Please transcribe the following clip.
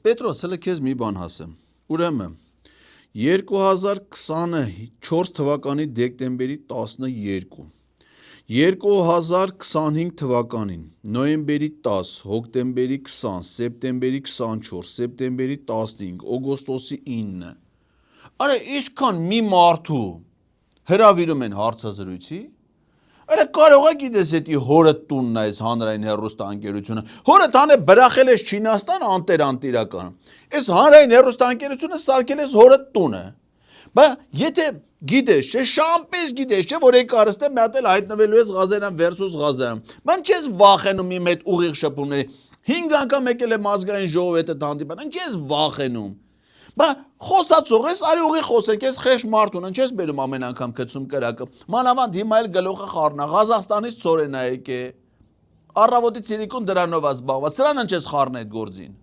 Պետրոս, հələ քեզ մի բան հասեմ։ Ուրեմն 2024 թվականի դեկտեմբերի 12, 2025 թվականին նոյեմբերի 10, հոկտեմբերի 20, սեպտեմբերի 24, սեպտեմբերի 15, օգոստոսի 9։ Արա այսքան մի մարդու հրավիրում են հարցազրույցի։ Արա կարող է գիտես էդի հորը տունն է այս հանրային հեռուստաընկերությունը։ Հորը տանը բրախել ես Չինաստան անտերական։ Այս հանրային հեռուստաընկերությունը սարքել ես հորը տունը։ Բա եթե գիտես, չէ, շամպես գիտես, չէ, որ եք արստե մի հատ էլ հայտնվելու ես Ղազարյան versus Ղազարյան։ Ման չես վախենում իմ այդ ուղիղ շփումների։ 5 անգամ եկել եմ ազգային ժողովի հետ հանդիպան, չես վախենում։ Բա խոսացող ես, արի ուղի խոսենք, ես խեղճ մարդ ունեն, չես բերում ամեն անգամ գցում կրակը։ Մանավանդ հիմա էլ գլուխը խառնա, Ղազախստանից ծորեն ա եկե։ Առավոտից իրիկուն դրանով ա զբաղված, սրան չես խառնա այդ գործին։